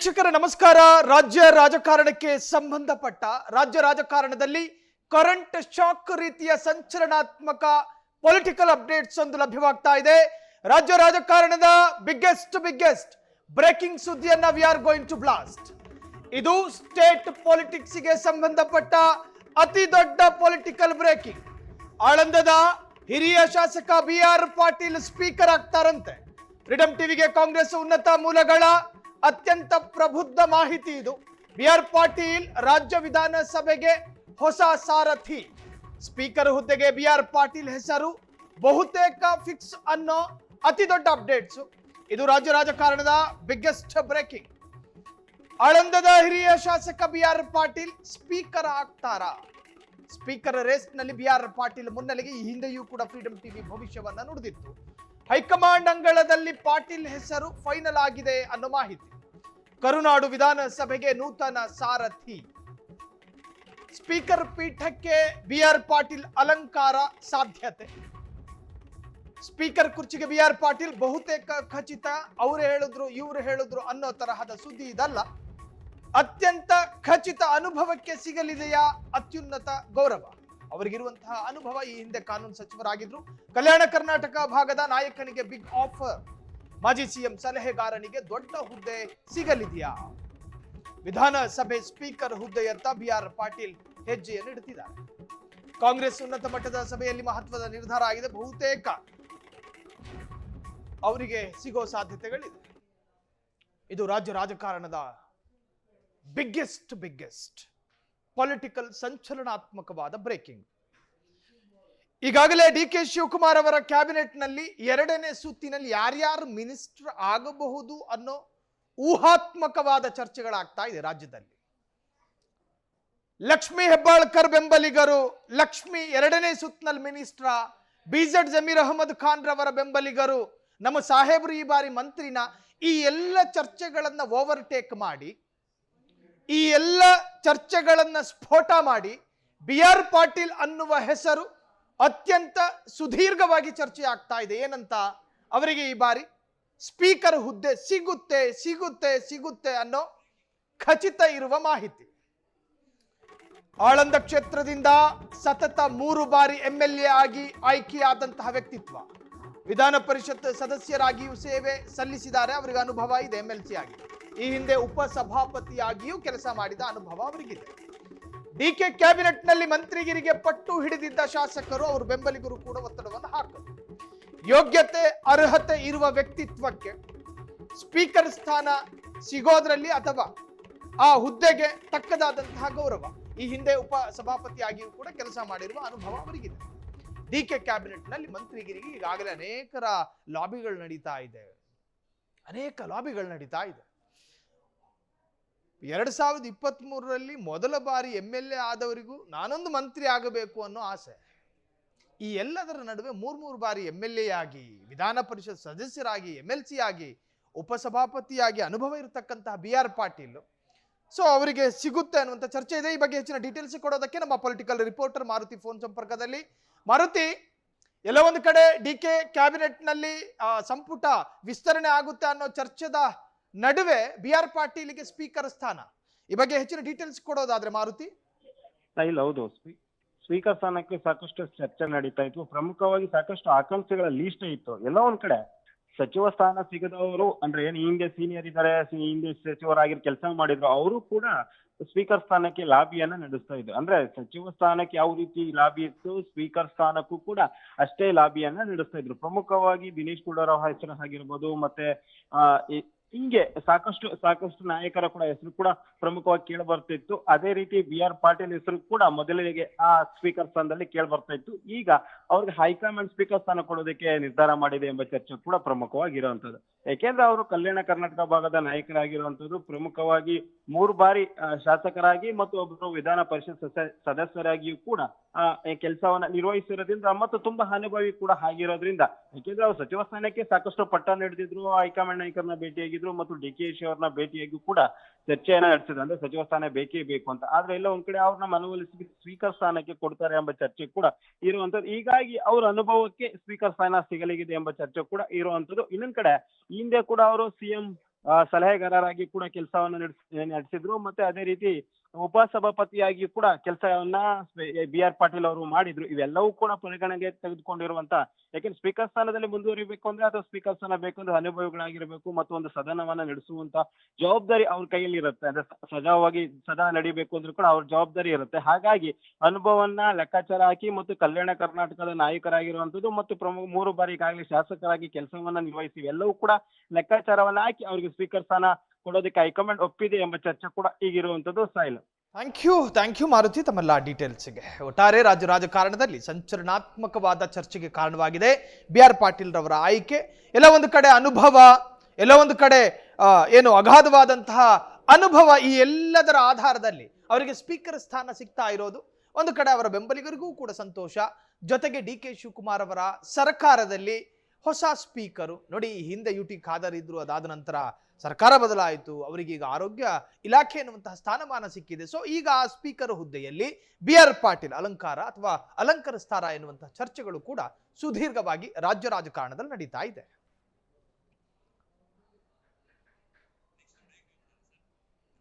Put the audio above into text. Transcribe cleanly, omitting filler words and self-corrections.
ವೀಕ್ಷಕರ ನಮಸ್ಕಾರ. ರಾಜ್ಯ ರಾಜಕಾರಣಕ್ಕೆ ಸಂಬಂಧಪಟ್ಟ ರಾಜ್ಯ ರಾಜಕಾರಣದಲ್ಲಿ ಕರೆಂಟ್ ಶಾಕ್ ರೀತಿಯ ಸಂಚಲನಾತ್ಮಕ ಪೊಲಿಟಿಕಲ್ ಅಪ್ಡೇಟ್ಸ್ ಒಂದು ಲಭ್ಯವಾಗ್ತಾ ಇದೆ. ರಾಜ್ಯ ರಾಜಕಾರಣದ ಬಿಗ್ಗೆಸ್ಟ್ ಬ್ರೇಕಿಂಗ್ ಸುದ್ದಿಯನ್ನ we are going to blast. ಇದು ಸ್ಟೇಟ್ ಪಾಲಿಟಿಕ್ಸ್ ಗೆ ಸಂಬಂಧಪಟ್ಟ ಅತಿ ದೊಡ್ಡ ಪೊಲಿಟಿಕಲ್ ಬ್ರೇಕಿಂಗ್. ಆಳಂದದ ಹಿರಿಯ ಶಾಸಕ BR ಪಾಟೀಲ್ ಸ್ಪೀಕರ್ ಆಗ್ತಾರಂತೆ. ಫ್ರೀಡಂ ಟಿವಿಗೆ ಕಾಂಗ್ರೆಸ್ ಉನ್ನತ ಮೂಲಗಳ ಅತ್ಯಂತ ಪ್ರಬುದ್ಧ ಮಾಹಿತಿ ಇದು. BR ಪಾಟೀಲ್ ರಾಜ್ಯ ವಿಧಾನಸಭೆಗೆ ಹೊಸ ಸಾರಥಿ. ಸ್ಪೀಕರ್ ಹುದ್ದೆಗೆ BR ಪಾಟೀಲ್ ಹೆಸರು ಬಹುತೇಕ ಫಿಕ್ಸ್ ಅನ್ನೋ ಅತಿ ದೊಡ್ಡ ಅಪ್ಡೇಟ್ಸ್. ಇದು ರಾಜ್ಯ ರಾಜಕಾರಣದ ಬಿಗ್ಗೆಸ್ಟ್ ಬ್ರೇಕಿಂಗ್. ಆಳಂದದ ಹಿರಿಯ ಶಾಸಕ BR ಪಾಟೀಲ್ ಸ್ಪೀಕರ್ ಆಗ್ತಾರಾ? ಸ್ಪೀಕರ್ ರೇಸ್ ನಲ್ಲಿ BR ಪಾಟೀಲ್ ಮುನ್ನೆಲೆಗೆ ಈ ಹಿಂದೆಯೂ ಕೂಡ ಫ್ರೀಡಂ ಟಿವಿ ಭವಿಷ್ಯವನ್ನ ನುಡಿದಿತ್ತು. ಹೈಕಮಾಂಡ್ ಅಂಗಳದಲ್ಲಿ ಪಾಟೀಲ್ ಹೆಸರು ಫೈನಲ್ ಆಗಿದೆ ಅನ್ನೋ ಮಾಹಿತಿ. ಕರುನಾಡು ವಿಧಾನಸಭೆಗೆ ನೂತನ ಸಾರಥಿ. ಸ್ಪೀಕರ್ ಪೀಠಕ್ಕೆ BR ಪಾಟೀಲ್ ಅಲಂಕಾರ ಸಾಧ್ಯತೆ. ಸ್ಪೀಕರ್ ಕುರ್ಚಿಗೆ BR ಪಾಟೀಲ್ ಬಹುತೇಕ ಖಚಿತ. ಅವರು ಹೇಳಿದ್ರು ಇವರು ಹೇಳಿದ್ರು ಅನ್ನೋ ತರಹದ ಸುದ್ದಿ ಇದಲ್ಲ. ಅತ್ಯಂತ ಖಚಿತ ಅನುಭವಕ್ಕೆ ಸಿಗಲಿದೆಯಾ ಅತ್ಯುನ್ನತ ಗೌರವ. ಅವರಿಗಿರುವಂತಹ ಅನುಭವ. ಈ ಹಿಂದೆ ಕಾನೂನು ಸಚಿವರಾಗಿದ್ರು. ಕಲ್ಯಾಣ ಕರ್ನಾಟಕ ಭಾಗದ ನಾಯಕನಿಗೆ ಬಿಗ್ ಆಫರ್. ಮಾಜಿ CM ಸಲಹೆಗಾರನಿಗೆ ದೊಡ್ಡ ಹುದ್ದೆ ಸಿಗಲಿದೆಯಾ? ವಿಧಾನಸಭೆ ಸ್ಪೀಕರ್ ಹುದ್ದೆಯತ್ತ BR ಪಾಟೀಲ್ ಹೆಜ್ಜೆಯನ್ನು ಇಡುತ್ತಿದ್ದಾರೆ. ಕಾಂಗ್ರೆಸ್ ಉನ್ನತ ಮಟ್ಟದ ಸಭೆಯಲ್ಲಿ ಮಹತ್ವದ ನಿರ್ಧಾರ ಆಗಿದೆ. ಬಹುತೇಕ ಅವರಿಗೆ ಸಿಗೋ ಸಾಧ್ಯತೆಗಳಿದೆ. ಇದು ರಾಜ್ಯ ರಾಜಕಾರಣದ ಬಿಗ್ಗೆಸ್ಟ್ ಪೊಲಿಟಿಕಲ್ ಸಂಚಲನಾತ್ಮಕವಾದ ಬ್ರೇಕಿಂಗ್. ಈಗಾಗಲೇ DK ಶಿವಕುಮಾರ್ ಅವರ ಕ್ಯಾಬಿನೆಟ್ ನಲ್ಲಿ ಎರಡನೇ ಸುತ್ತಿನಲ್ಲಿ ಯಾರ್ಯಾರು ಮಿನಿಸ್ಟರ್ ಆಗಬಹುದು ಅನ್ನೋ ಊಹಾತ್ಮಕವಾದ ಚರ್ಚೆಗಳಾಗ್ತಾ ಇದೆ ರಾಜ್ಯದಲ್ಲಿ. ಲಕ್ಷ್ಮಿ ಹೆಬ್ಬಾಳ್ಕರ್ ಬೆಂಬಲಿಗರು ಲಕ್ಷ್ಮಿ ಎರಡನೇ ಸುತ್ತಿನಲ್ಲಿ ಮಿನಿಸ್ಟ್ರ. BZ ಜಮೀರ್ ಅಹಮದ್ ಖಾನ್ ರವರ ಬೆಂಬಲಿಗರು ನಮ್ಮ ಸಾಹೇಬ್ರು ಈ ಬಾರಿ ಮಂತ್ರಿನ. ಈ ಎಲ್ಲ ಚರ್ಚೆಗಳನ್ನ ಓವರ್ಟೇಕ್ ಮಾಡಿ, ಈ ಎಲ್ಲ ಚರ್ಚೆಗಳನ್ನ ಸ್ಫೋಟ ಮಾಡಿ BR ಪಾಟೀಲ್ ಅನ್ನುವ ಹೆಸರು ಅತ್ಯಂತ ಸುದೀರ್ಘವಾಗಿ ಚರ್ಚೆ ಆಗ್ತಾ ಇದೆ. ಏನಂತ? ಅವರಿಗೆ ಈ ಬಾರಿ ಸ್ಪೀಕರ್ ಹುದ್ದೆ ಸಿಗುತ್ತೆ ಅನ್ನೋ ಖಚಿತ ಇರುವ ಮಾಹಿತಿ. ಆಳಂದ ಕ್ಷೇತ್ರದಿಂದ ಸತತ 3 ಬಾರಿ MLA ಆಗಿ ಆಯ್ಕೆಯಾದಂತಹ ವ್ಯಕ್ತಿತ್ವ. ವಿಧಾನ ಪರಿಷತ್ ಸದಸ್ಯರಾಗಿಯೂ ಸೇವೆ ಸಲ್ಲಿಸಿದ್ದಾರೆ. ಅವರಿಗೆ ಅನುಭವ ಇದೆ. MLC ಆಗಿ ಈ ಹಿಂದೆ ಉಪಸಭಾಪತಿಯಾಗಿಯೂ ಕೆಲಸ ಮಾಡಿದ ಅನುಭವ ಅವರಿಗಿದೆ. DK ಕ್ಯಾಬಿನೆಟ್ ನಲ್ಲಿ ಮಂತ್ರಿಗಿರಿಗೆ ಪಟ್ಟು ಹಿಡಿದಿದ್ದ ಶಾಸಕರು, ಅವರು ಬೆಂಬಲಿಗರು ಕೂಡ ಒತ್ತಡವನ್ನು ಹಾಕರು. ಯೋಗ್ಯತೆ ಅರ್ಹತೆ ಇರುವ ವ್ಯಕ್ತಿತ್ವಕ್ಕೆ ಸ್ಪೀಕರ್ ಸ್ಥಾನ ಸಿಗೋದ್ರಲ್ಲಿ ಅಥವಾ ಆ ಹುದ್ದೆಗೆ ತಕ್ಕದಾದಂತಹ ಗೌರವ. ಈ ಹಿಂದೆ ಉಪಸಭಾಪತಿಯಾಗಿಯೂ ಕೂಡ ಕೆಲಸ ಮಾಡಿರುವ ಅನುಭವ ಅವರಿಗಿದೆ. DK ಕ್ಯಾಬಿನೆಟ್ ನಲ್ಲಿ ಮಂತ್ರಿಗಿರಿಗೆ ಈಗಾಗಲೇ ಅನೇಕ ಲಾಬಿಗಳು ನಡೀತಾ ಇದೆ. 2023ರಲ್ಲಿ ಮೊದಲ ಬಾರಿ MLA ಆದವರಿಗೂ ನಾನೊಂದು ಮಂತ್ರಿ ಆಗಬೇಕು ಅನ್ನೋ ಆಸೆ. ಈ ಎಲ್ಲದರ ನಡುವೆ 3 ಬಾರಿ MLA ಆಗಿ, ವಿಧಾನ ಪರಿಷತ್ ಸದಸ್ಯರಾಗಿ, MLC ಆಗಿ, ಉಪಸಭಾಪತಿಯಾಗಿ ಅನುಭವ ಇರತಕ್ಕಂತಹ BR ಪಾಟೀಲ್ ಸೊ ಅವರಿಗೆ ಸಿಗುತ್ತೆ ಅನ್ನುವಂಥ ಚರ್ಚೆ ಇದೆ. ಈ ಬಗ್ಗೆ ಹೆಚ್ಚಿನ ಡೀಟೇಲ್ಸ್ ಕೊಡೋದಕ್ಕೆ ನಮ್ಮ ಪೊಲಿಟಿಕಲ್ ರಿಪೋರ್ಟರ್ ಮಾರುತಿ ಫೋನ್ ಸಂಪರ್ಕದಲ್ಲಿ. ಮಾರುತಿ, ಎಲ್ಲ ಒಂದು ಕಡೆ DK ಕ್ಯಾಬಿನೆಟ್ ನಲ್ಲಿ ಸಂಪುಟ ವಿಸ್ತರಣೆ ಆಗುತ್ತೆ ಅನ್ನೋ ಚರ್ಚೆದ ನಡುವೆ BR ಪಾಟೀಲ್ಗೆ ಸ್ಪೀಕರ್ ಸ್ಥಾನ, ಈ ಬಗ್ಗೆ ಹೆಚ್ಚಿನ ಡೀಟೇಲ್ಸ್ ಕೊಡೋದಾದ್ರೆ ಮಾರುತಿ. ಹೌದು, ಸ್ಪೀಕರ್ ಸ್ಥಾನಕ್ಕೆ ಸಾಕಷ್ಟು ಚರ್ಚೆ ನಡೀತಾ ಇತ್ತು. ಪ್ರಮುಖವಾಗಿ ಸಾಕಷ್ಟು ಆಕಾಂಕ್ಷೆಗಳ ಲೀಸ್ಟ್ ಇತ್ತು. ಎಲ್ಲ ಒಂದ್ ಕಡೆ ಸಚಿವ ಸ್ಥಾನ ಸಿಗದವರು, ಅಂದ್ರೆ ಏನ್ ಹಿಂದೆ ಸೀನಿಯರ್ ಇದ್ದಾರೆ, ಹಿಂದೆ ಸಚಿವರಾಗಿ ಕೆಲಸ ಮಾಡಿದ್ರು, ಅವರು ಕೂಡ ಸ್ಪೀಕರ್ ಸ್ಥಾನಕ್ಕೆ ಲಾಬಿಯನ್ನ ನಡೆಸ್ತಾ ಇದ್ರು. ಅಂದ್ರೆ ಸಚಿವ ಸ್ಥಾನಕ್ಕೆ ಯಾವ ರೀತಿ ಲಾಬಿ ಇತ್ತು, ಸ್ಪೀಕರ್ ಸ್ಥಾನಕ್ಕೂ ಕೂಡ ಅಷ್ಟೇ ಲಾಬಿಯನ್ನ ನಡೆಸ್ತಾ ಇದ್ರು. ಪ್ರಮುಖವಾಗಿ ದಿನೇಶ್ ಗುಂಡೂರಾವ್ ಹೆಸರು ಆಗಿರ್ಬೋದು, ಮತ್ತೆ ಹಿಂಗೆ ಸಾಕಷ್ಟು ನಾಯಕರ ಕೂಡ ಹೆಸರು ಕೂಡ ಪ್ರಮುಖವಾಗಿ ಕೇಳಿ ಬರ್ತಿತ್ತು. ಅದೇ ರೀತಿ BR ಪಾಟೀಲ್ ಹೆಸರು ಕೂಡ ಮೊದಲಿಗೆ ಆ ಸ್ಪೀಕರ್ ಸ್ಥಾನದಲ್ಲಿ ಕೇಳಿ ಬರ್ತಾ ಇತ್ತು. ಈಗ ಅವ್ರಿಗೆ ಹೈಕಮಾಂಡ್ ಸ್ಪೀಕರ್ ಸ್ಥಾನ ಕೊಡೋದಕ್ಕೆ ನಿರ್ಧಾರ ಮಾಡಿದೆ ಎಂಬ ಚರ್ಚೆ ಕೂಡ ಪ್ರಮುಖವಾಗಿರುವಂತದ್ದು. ಯಾಕೆಂದ್ರೆ ಅವರು ಕಲ್ಯಾಣ ಕರ್ನಾಟಕ ಭಾಗದ ನಾಯಕರಾಗಿರುವಂತದ್ದು. ಪ್ರಮುಖವಾಗಿ 3 ಬಾರಿ ಶಾಸಕರಾಗಿ ಮತ್ತು ಒಬ್ಬರು ವಿಧಾನ ಪರಿಷತ್ ಸದಸ್ಯರಾಗಿಯೂ ಕೂಡ ಕೆಲಸವನ್ನ ನಿರ್ವಹಿಸಿರೋದ್ರಿಂದ ಮತ್ತು ತುಂಬಾ ಅನುಭವಿ ಕೂಡ ಆಗಿರೋದ್ರಿಂದ, ಯಾಕೆಂದ್ರೆ ಅವ್ರು ಸಚಿವ ಸ್ಥಾನಕ್ಕೆ ಸಾಕಷ್ಟು ಪಟ್ಟ ನಡೆದಿದ್ರು, ಹೈಕಮಾಂಡ್ ನಾಯಕರನ್ನ ಭೇಟಿಯಾಗಿದ್ರು ಮತ್ತು DKಶಿ ಅವ್ರನ್ನ ಭೇಟಿಯಾಗಿ ಕೂಡ ಚರ್ಚೆಯನ್ನ ನಡೆಸಿದ್ರು. ಅಂದ್ರೆ ಸಚಿವ ಸ್ಥಾನ ಬೇಕೇ ಬೇಕು ಅಂತ. ಆದ್ರೆ ಎಲ್ಲ ಒಂದ್ ಕಡೆ ಅವ್ರನ್ನ ಮನವೊಲಿಸಿ ಸ್ಪೀಕರ್ ಸ್ಥಾನಕ್ಕೆ ಕೊಡ್ತಾರೆ ಎಂಬ ಚರ್ಚೆ ಕೂಡ ಇರುವಂತದ್ದು. ಹೀಗಾಗಿ ಅವ್ರ ಅನುಭವಕ್ಕೆ ಸ್ಪೀಕರ್ ಸ್ಥಾನ ಸಿಗಲಿಗಿದೆ ಎಂಬ ಚರ್ಚೆ ಕೂಡ ಇರುವಂತದ್ದು. ಇನ್ನೊಂದ್ ಕಡೆ ಹಿಂದೆ ಕೂಡ ಅವರು CM ಸಲಹೆಗಾರರಾಗಿ ಕೂಡ ಕೆಲಸವನ್ನ ನಡೆಸಿದ್ರು. ಮತ್ತೆ ಅದೇ ರೀತಿ ಉಪಸಭಾಪತಿಯಾಗಿ ಕೂಡ ಕೆಲಸವನ್ನ ಬಿ ಆರ್ ಪಾಟೀಲ್ ಅವರು ಮಾಡಿದ್ರು. ಇವೆಲ್ಲವೂ ಕೂಡ ಪರಿಗಣನೆಗೆ ತೆಗೆದುಕೊಂಡಿರುವಂತ, ಯಾಕೆಂದ್ರೆ ಸ್ಪೀಕರ್ ಸ್ಥಾನದಲ್ಲಿ ಮುಂದುವರಿಬೇಕು ಅಂದ್ರೆ ಅಥವಾ ಸ್ಪೀಕರ್ ಸ್ಥಾನ ಬೇಕಂದ್ರೆ ಅನುಭವಿಗಳಾಗಿರ್ಬೇಕು ಮತ್ತು ಒಂದು ಸದನವನ್ನ ನಡೆಸುವಂತ ಜವಾಬ್ದಾರಿ ಅವ್ರ ಕೈಯಲ್ಲಿ ಇರುತ್ತೆ. ಅಂದ್ರೆ ಸಜಾವಾಗಿ ಸದನ ನಡಿಬೇಕು ಅಂದ್ರೂ ಕೂಡ ಅವ್ರ ಜವಾಬ್ದಾರಿ ಇರುತ್ತೆ. ಹಾಗಾಗಿ ಅನುಭವವನ್ನ ಲೆಕ್ಕಾಚಾರ ಹಾಕಿ ಮತ್ತು ಕಲ್ಯಾಣ ಕರ್ನಾಟಕದ ನಾಯಕರಾಗಿರುವಂತದ್ದು ಮತ್ತು ಪ್ರಮುಖ 3 ಬಾರಿ ಈಗಾಗಲೇ ಶಾಸಕರಾಗಿ ಕೆಲಸವನ್ನ ನಿರ್ವಹಿಸಿ ಎಲ್ಲವೂ ಕೂಡ ಲೆಕ್ಕಾಚಾರವನ್ನ ಹಾಕಿ ಅವ್ರಿಗೆ ಸ್ಪೀಕರ್ ಸ್ಥಾನ ಕೊಡೋದಕ್ಕೆ ಹೈಕಮಾಂಡ್ ಒಪ್ಪಿದೆ ಎಂಬ ಚರ್ಚೆ ಕೂಡ ಈಗಿರುವಂತದ್ದು. ಸಾಯಿಲ್, ಥ್ಯಾಂಕ್ ಯು ಮಾರುತಿ ತಮ್ಮೆಲ್ಲ ಡೀಟೇಲ್ಸ್ಗೆ. ಒಟ್ಟಾರೆ ರಾಜ್ಯ ರಾಜಕಾರಣದಲ್ಲಿ ಸಂಚಲನಾತ್ಮಕವಾದ ಚರ್ಚೆಗೆ ಕಾರಣವಾಗಿದೆ ಬಿ ಆರ್ ಪಾಟೀಲ್ ರವರ ಆಯ್ಕೆ. ಎಲ್ಲ ಒಂದು ಕಡೆ ಅನುಭವ, ಎಲ್ಲ ಒಂದು ಕಡೆ ಏನು ಅಗಾಧವಾದಂತಹ ಅನುಭವ, ಈ ಎಲ್ಲದರ ಆಧಾರದಲ್ಲಿ ಅವರಿಗೆ ಸ್ಪೀಕರ್ ಸ್ಥಾನ ಸಿಗ್ತಾ ಇರೋದು. ಒಂದು ಕಡೆ ಅವರ ಬೆಂಬಲಿಗರಿಗೂ ಕೂಡ ಸಂತೋಷ. ಜೊತೆಗೆ ಡಿ ಕೆ ಶಿವಕುಮಾರ್ ಅವರ ಸರ್ಕಾರದಲ್ಲಿ ಹೊಸ ಸ್ಪೀಕರು ನೋಡಿ, ಹಿಂದೆ ಯು ಟಿ ಖಾದರ್ ಇದ್ರು, ಅದಾದ ನಂತರ ಸರ್ಕಾರ ಬದಲಾಯಿತು, ಅವರಿಗೆ ಈಗ ಆರೋಗ್ಯ ಇಲಾಖೆ ಎನ್ನುವಂತಹ ಸ್ಥಾನಮಾನ ಸಿಕ್ಕಿದೆ. ಸೊ ಈಗ ಆ ಸ್ಪೀಕರ್ ಹುದ್ದೆಯಲ್ಲಿ ಬಿ ಆರ್ ಪಾಟೀಲ್ ಅಲಂಕಾರ ಅಥವಾ ಅಲಂಕರಿಸ್ತಾರ ಎನ್ನುವಂತಹ ಚರ್ಚೆಗಳು ಕೂಡ ಸುದೀರ್ಘವಾಗಿ ರಾಜ್ಯ ರಾಜಕಾರಣದಲ್ಲಿ ನಡೀತಾ ಇದೆ.